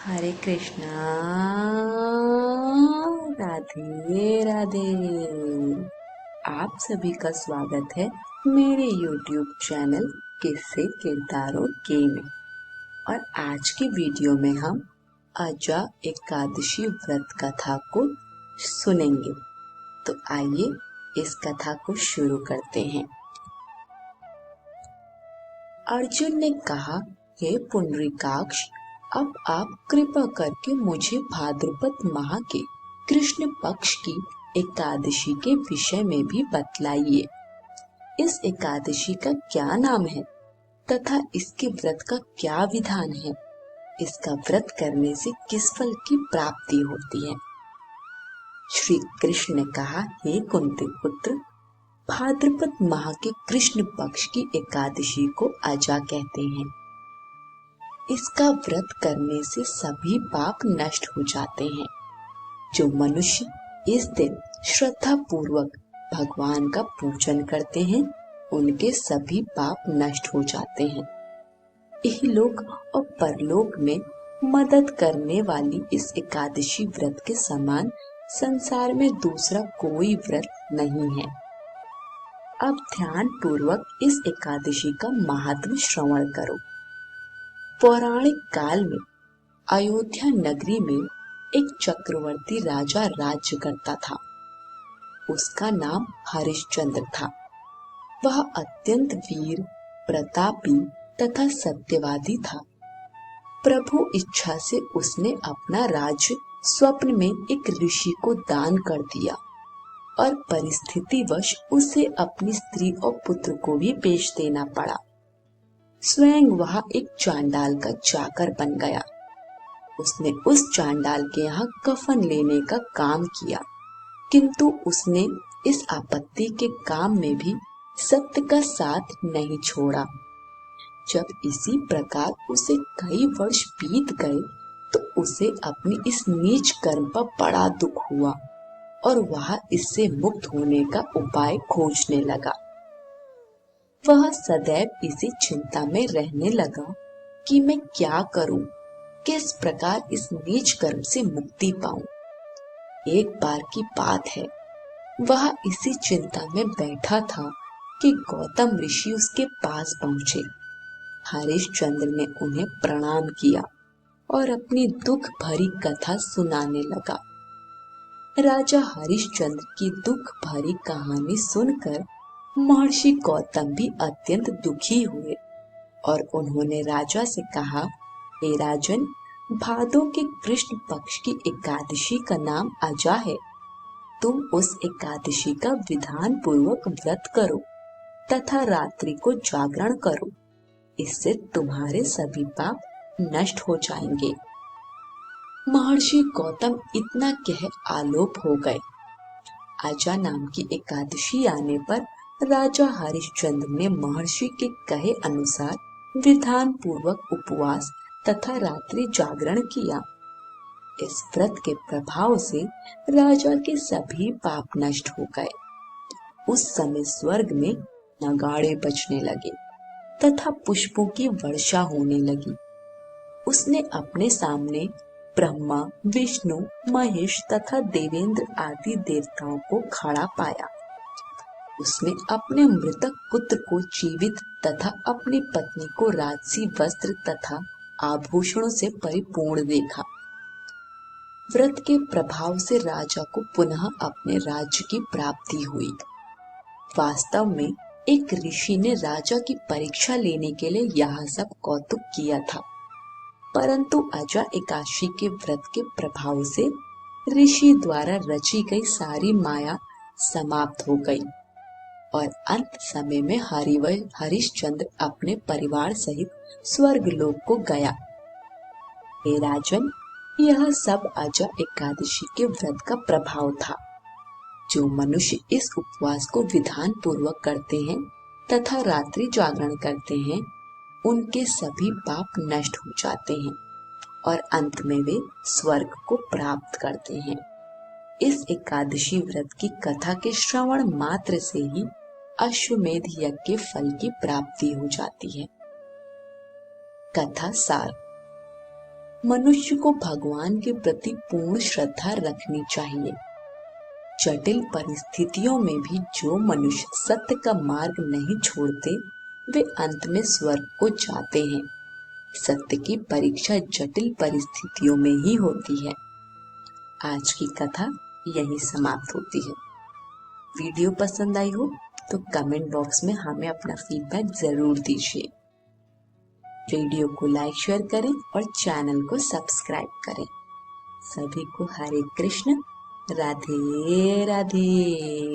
हरे कृष्णा। राधे राधे। आप सभी का स्वागत है मेरे YouTube चैनल किस्से किरदारों के में। और आज की वीडियो में हम आजा एकादशी व्रत कथा को सुनेंगे। तो आइए इस कथा को शुरू करते हैं। अर्जुन ने कहा, हे पुंडरीकाक्ष, अब आप कृपा करके मुझे भाद्रपद माह के कृष्ण पक्ष की एकादशी के विषय में भी बतलाइए। इस एकादशी का क्या नाम है तथा इसके व्रत का क्या विधान है? इसका व्रत करने से किस फल की प्राप्ति होती है? श्री कृष्ण ने कहा, हे कुंती पुत्र, भाद्रपद माह के कृष्ण पक्ष की एकादशी को आजा कहते हैं। इसका व्रत करने से सभी पाप नष्ट हो जाते हैं। जो मनुष्य इस दिन श्रद्धा पूर्वक भगवान का पूजन करते हैं, उनके सभी पाप नष्ट हो जाते हैं। इहलोक और परलोक में मदद करने वाली इस एकादशी व्रत के समान संसार में दूसरा कोई व्रत नहीं है। अब ध्यान पूर्वक इस एकादशी का महात्म्य श्रवण करो। पौराणिक काल में अयोध्या नगरी में एक चक्रवर्ती राजा राज्य करता था। उसका नाम हरिश्चंद्र था। वह अत्यंत वीर, प्रतापी तथा सत्यवादी था। प्रभु इच्छा से उसने अपना राज्य स्वप्न में एक ऋषि को दान कर दिया और परिस्थितिवश उसे अपनी स्त्री और पुत्र को भी बेच देना पड़ा। स्वयं वह एक चांडाल का चाकर बन गया। उसने उस चांडाल के यहाँ कफन लेने का काम किया, किंतु उसने इस आपत्ति के काम में भी सत्य का साथ नहीं छोड़ा। जब इसी प्रकार उसे कई वर्ष बीत गए तो उसे अपनी इस नीच कर्म पर बड़ा दुख हुआ और वह इससे मुक्त होने का उपाय खोजने लगा। वह सदैव इसी चिंता में रहने लगा कि मैं क्या करूं, किस प्रकार इस नीच कर्म से मुक्ति पाऊं। एक बार की बात है, वह इसी चिंता में बैठा था कि गौतम ऋषि उसके पास पहुंचे। हरिश्चंद्र ने उन्हें प्रणाम किया और अपनी दुख भरी कथा सुनाने लगा। राजा हरिश्चंद्र की दुख भरी कहानी सुनकर महर्षि गौतम भी अत्यंत दुखी हुए और उन्होंने राजा से कहा, हे राजन, भादो के कृष्ण पक्ष की एकादशी का नाम आजा है। तुम उस एकादशी का विधान पूर्वक व्रत करो तथा रात्रि को जागरण करो। इससे तुम्हारे सभी पाप नष्ट हो जाएंगे। महर्षि गौतम इतना कह आलोप हो गए। आजा नाम की एकादशी आने पर राजा हरिश्चंद्र ने महर्षि के कहे अनुसार विधान पूर्वक उपवास तथा रात्रि जागरण किया। इस व्रत के प्रभाव से राजा के सभी पाप नष्ट हो गए। उस समय स्वर्ग में नगाड़े बजने लगे तथा पुष्पों की वर्षा होने लगी। उसने अपने सामने ब्रह्मा, विष्णु, महेश तथा देवेंद्र आदि देवताओं को खड़ा पाया। उसने अपने मृतक पुत्र को जीवित तथा अपनी पत्नी को राजसी वस्त्र तथा आभूषणों से परिपूर्ण देखा। व्रत के प्रभाव से राजा को पुनः अपने राज्य की प्राप्ति हुई। वास्तव में एक ऋषि ने राजा की परीक्षा लेने के लिए यह सब कौतुक किया था, परंतु आजा एकादशी के व्रत के प्रभाव से ऋषि द्वारा रची गई सारी माया समाप्त हो गई और अंत समय में हरिश्चंद्र अपने परिवार सहित स्वर्गलोक को गया। हे राजन, यह सब आजा एकादशी के व्रत का प्रभाव था। जो मनुष्य इस उपवास को विधान पूर्वक करते हैं तथा रात्रि जागरण करते हैं, उनके सभी पाप नष्ट हो जाते हैं और अंत में वे स्वर्ग को प्राप्त करते हैं। इस एकादशी व्रत की कथा के श्रवण मात्र से ही अश्वमेध यज्ञ के फल की प्राप्ति हो जाती है। कथा सार। मनुष्य को भगवान के प्रति पूर्ण श्रद्धा रखनी चाहिए। जटिल परिस्थितियों में भी जो मनुष्य सत्य का मार्ग नहीं छोड़ते वे अंत में स्वर्ग को जाते हैं। सत्य की परीक्षा जटिल परिस्थितियों में ही होती है। आज की कथा यही समाप्त होती है। वीडियो पसंद आई हो तो कमेंट बॉक्स में हमें अपना फीडबैक जरूर दीजिए। वीडियो को लाइक शेयर करें और चैनल को सब्सक्राइब करें। सभी को हरे कृष्ण, राधे राधे।